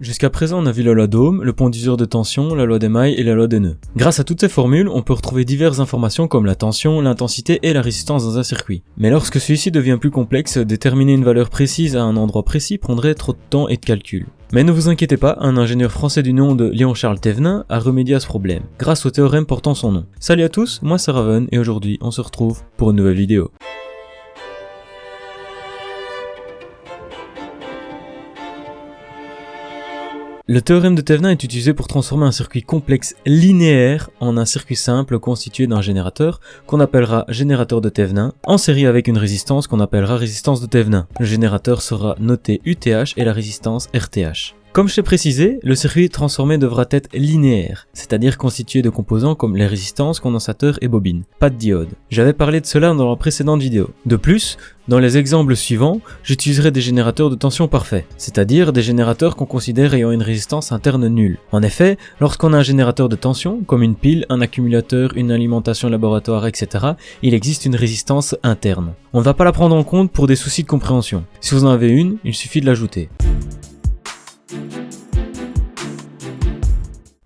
Jusqu'à présent, on a vu la loi d'Ohm, le point d'usure de tension, la loi d'Émaille et la loi des nœuds. Grâce à toutes ces formules, on peut retrouver diverses informations comme la tension, l'intensité et la résistance dans un circuit. Mais lorsque celui-ci devient plus complexe, déterminer une valeur précise à un endroit précis prendrait trop de temps et de calcul. Mais ne vous inquiétez pas, un ingénieur français du nom de Léon-Charles Thévenin a remédié à ce problème, grâce au théorème portant son nom. Salut à tous, moi c'est Raven et aujourd'hui on se retrouve pour une nouvelle vidéo. Le théorème de Thévenin est utilisé pour transformer un circuit complexe linéaire en un circuit simple constitué d'un générateur qu'on appellera générateur de Thévenin en série avec une résistance qu'on appellera résistance de Thévenin. Le générateur sera noté UTH et la résistance RTH. Comme je t'ai précisé, le circuit transformé devra être linéaire, c'est-à-dire constitué de composants comme les résistances, condensateurs et bobines, pas de diode. J'avais parlé de cela dans la précédente vidéo. De plus, dans les exemples suivants, j'utiliserai des générateurs de tension parfaits, c'est-à-dire des générateurs qu'on considère ayant une résistance interne nulle. En effet, lorsqu'on a un générateur de tension, comme une pile, un accumulateur, une alimentation laboratoire, etc., il existe une résistance interne. On ne va pas la prendre en compte pour des soucis de compréhension. Si vous en avez une, il suffit de l'ajouter.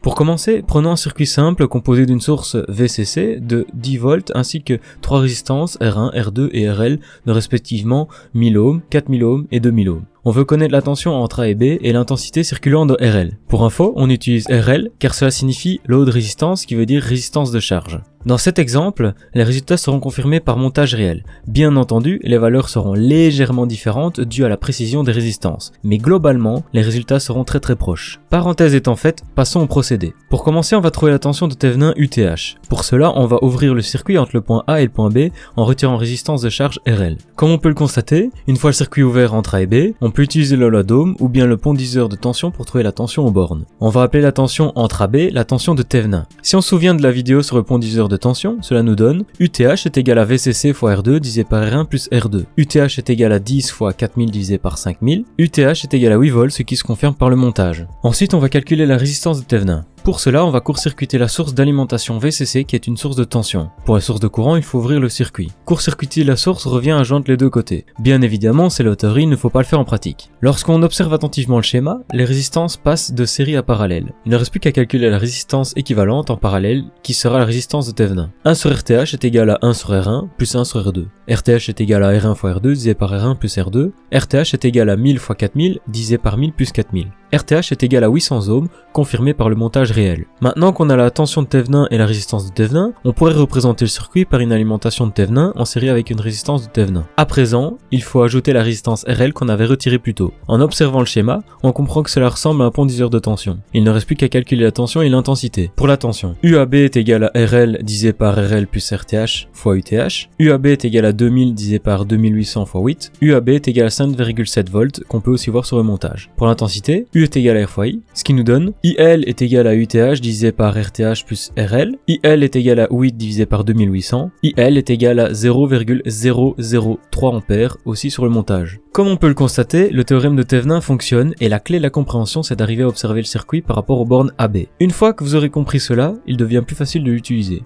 Pour commencer, prenons un circuit simple composé d'une source VCC de 10 volts ainsi que 3 résistances R1, R2 et RL de respectivement 1000 ohms, 4000 ohms et 2000 ohms. On veut connaître la tension entre A et B et l'intensité circulant de RL. Pour info, on utilise RL car cela signifie load résistance qui veut dire résistance de charge. Dans cet exemple, les résultats seront confirmés par montage réel. Bien entendu, les valeurs seront légèrement différentes dues à la précision des résistances, mais globalement, les résultats seront très proches. Parenthèse étant faite, passons au procédé. Pour commencer, on va trouver la tension de Thévenin UTH. Pour cela, on va ouvrir le circuit entre le point A et le point B en retirant résistance de charge RL. Comme on peut le constater, une fois le circuit ouvert entre A et B, on peut utiliser la loi d'Ohm ou bien le pont d'usure de tension pour trouver la tension aux bornes. On va appeler la tension entre AB la tension de Thévenin. Si on se souvient de la vidéo sur le pont d'usure de tension, cela nous donne UTH est égal à VCC fois R2 divisé par R1 plus R2. UTH est égal à 10 fois 4000 divisé par 5000. UTH est égal à 8 volts, ce qui se confirme par le montage. Ensuite, on va calculer la résistance de Thévenin. Pour cela, on va court-circuiter la source d'alimentation VCC qui est une source de tension. Pour la source de courant, il faut ouvrir le circuit. Court-circuiter la source revient à joindre les deux côtés. Bien évidemment, c'est la théorie, il ne faut pas le faire en pratique. Lorsqu'on observe attentivement le schéma, les résistances passent de série à parallèle. Il ne reste plus qu'à calculer la résistance équivalente en parallèle qui sera la résistance de Thévenin. 1 sur RTH est égal à 1 sur R1 plus 1 sur R2. RTH est égal à R1 fois R2 divisé par R1 plus R2. RTH est égal à 1000 fois 4000 divisé par 1000 plus 4000. RTH est égal à 800 ohms, confirmé par le montage réel. Maintenant qu'on a la tension de Thévenin et la résistance de Thévenin, on pourrait représenter le circuit par une alimentation de Thévenin en série avec une résistance de Thévenin. À présent, il faut ajouter la résistance RL qu'on avait retirée plus tôt. En observant le schéma, on comprend que cela ressemble à un pont d'usure de tension. Il ne reste plus qu'à calculer la tension et l'intensité. Pour la tension, UAB est égal à RL divisé par RL plus RTH fois UTH. UAB est égal à 2000 divisé par 2800 fois 8. UAB est égal à 5,7 volts qu'on peut aussi voir sur le montage. Pour l'intensité, U est égal à R fois I, ce qui nous donne IL est égal à UTH divisé par RTH plus RL, IL est égal à 8 divisé par 2800, IL est égal à 0,003 ampères aussi sur le montage. Comme on peut le constater, le théorème de Thévenin fonctionne et la clé de la compréhension c'est d'arriver à observer le circuit par rapport aux bornes AB. Une fois que vous aurez compris cela, il devient plus facile de l'utiliser.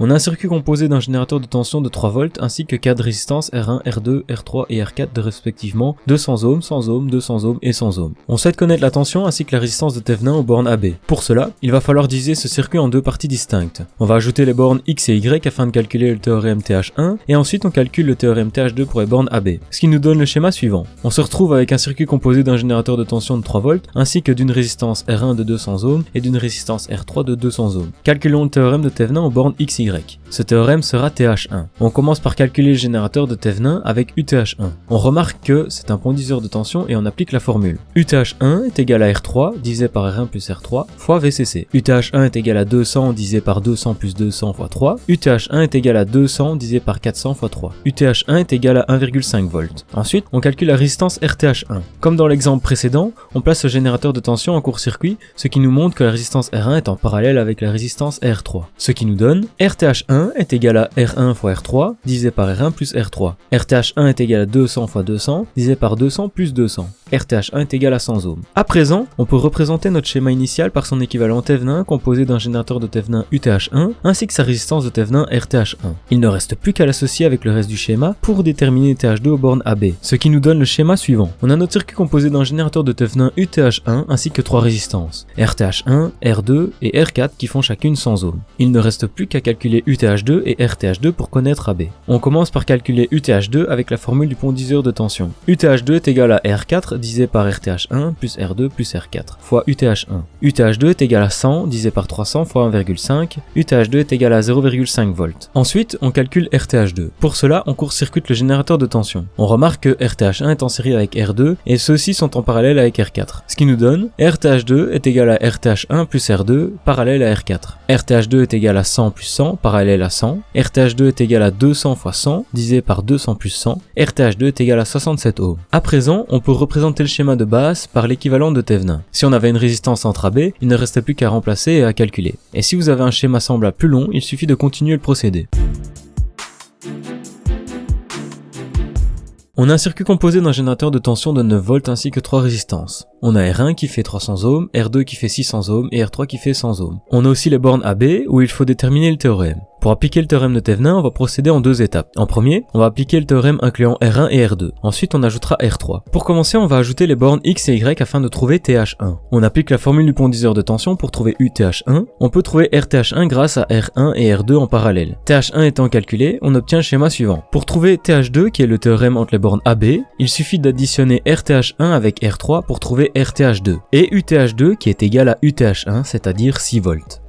On a un circuit composé d'un générateur de tension de 3 volts ainsi que 4 résistances R1, R2, R3 et R4 de respectivement 200 ohms, 100 ohms, 200 ohms et 100 ohms. On souhaite connaître la tension ainsi que la résistance de Thévenin aux bornes AB. Pour cela, il va falloir diviser ce circuit en deux parties distinctes. On va ajouter les bornes X et Y afin de calculer le théorème TH1 et ensuite on calcule le théorème TH2 pour les bornes AB. Ce qui nous donne le schéma suivant. On se retrouve avec un circuit composé d'un générateur de tension de 3 volts ainsi que d'une résistance R1 de 200 ohms et d'une résistance R3 de 200 ohms. Calculons le théorème de Thévenin aux bornes X et Y. Ce théorème sera TH1. On commence par calculer le générateur de Thévenin avec UTH1. On remarque que c'est un pont d'usure de tension et on applique la formule. UTH1 est égal à R3 divisé par R1 plus R3 fois VCC. UTH1 est égal à 200 divisé par 200 plus 200 fois 3. UTH1 est égal à 200 divisé par 400 fois 3. UTH1 est égal à 1,5 volts. Ensuite, on calcule la résistance RTH1. Comme dans l'exemple précédent, on place le générateur de tension en court-circuit, ce qui nous montre que la résistance R1 est en parallèle avec la résistance R3. Ce qui nous donne RTH1 est égal à R1 fois R3 divisé par R1 plus R3. RTH1 est égal à 200 fois 200 divisé par 200 plus 200. RTH1 est égal à 100 ohms. À présent, on peut représenter notre schéma initial par son équivalent Thevenin composé d'un générateur de Thevenin UTH1 ainsi que sa résistance de Thevenin RTH1. Il ne reste plus qu'à l'associer avec le reste du schéma pour déterminer TH2 aux bornes AB, ce qui nous donne le schéma suivant. On a notre circuit composé d'un générateur de Thevenin UTH1 ainsi que 3 résistances, RTH1, R2 et R4 qui font chacune 100 ohms. Il ne reste plus qu'à calculer UTH2 et RTH2 pour connaître AB. On commence par calculer UTH2 avec la formule du pondiseur de tension. UTH2 est égal à R4 divisé par RTH1 plus R2 plus R4 fois UTH1. UTH2 est égal à 100 divisé par 300 fois 1,5. UTH2 est égal à 0,5 volts. Ensuite, on calcule RTH2. Pour cela, on court-circuite le générateur de tension. On remarque que RTH1 est en série avec R2 et ceux-ci sont en parallèle avec R4. Ce qui nous donne RTH2 est égal à RTH1 plus R2 parallèle à R4. RTH2 est égal à 100 plus 100 parallèle à 100. RTH2 est égal à 200 fois 100 divisé par 200 plus 100. RTH2 est égal à 67 ohms. À présent, on peut représenter le schéma de base par l'équivalent de Thevenin. Si on avait une résistance entre AB, il ne restait plus qu'à remplacer et à calculer. Et si vous avez un schéma semblable plus long, il suffit de continuer le procédé. On a un circuit composé d'un générateur de tension de 9 volts ainsi que 3 résistances. On a R1 qui fait 300 ohms, R2 qui fait 600 ohms et R3 qui fait 100 ohms. On a aussi les bornes AB où il faut déterminer le théorème. Pour appliquer le théorème de Thevenin, on va procéder en 2 étapes. En premier, on va appliquer le théorème incluant R1 et R2. Ensuite, on ajoutera R3. Pour commencer, on va ajouter les bornes X et Y afin de trouver TH1. On applique la formule du pondiseur de tension pour trouver UTH1. On peut trouver RTH1 grâce à R1 et R2 en parallèle. TH1 étant calculé, on obtient le schéma suivant. Pour trouver TH2, qui est le théorème entre les bornes AB, il suffit d'additionner RTH1 avec R3 pour trouver RTH2. Et UTH2 qui est égal à UTH1, c'est-à-dire 6 volts.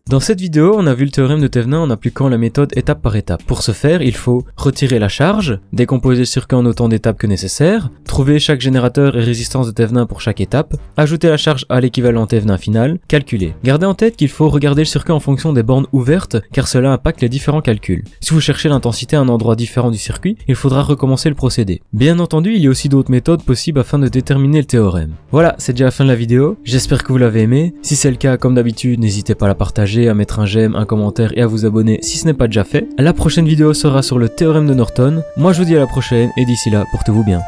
Dans cette vidéo, on a vu le théorème de Thevenin en appliquant la méthode étape par étape. Pour ce faire, il faut retirer la charge, décomposer le circuit en autant d'étapes que nécessaire, trouver chaque générateur et résistance de Thevenin pour chaque étape, ajouter la charge à l'équivalent Thevenin final, calculer. Gardez en tête qu'il faut regarder le circuit en fonction des bornes ouvertes, car cela impacte les différents calculs. Si vous cherchez l'intensité à un endroit différent du circuit, il faudra recommencer le procédé. Bien entendu, il y a aussi d'autres méthodes possibles afin de déterminer le théorème. Voilà, c'est déjà la fin de la vidéo. J'espère que vous l'avez aimé. Si c'est le cas, comme d'habitude, n'hésitez pas à la partager, à mettre un j'aime, un commentaire et à vous abonner si ce n'est pas déjà fait. La prochaine vidéo sera sur le théorème de Norton. Moi je vous dis à la prochaine et d'ici là, portez-vous bien.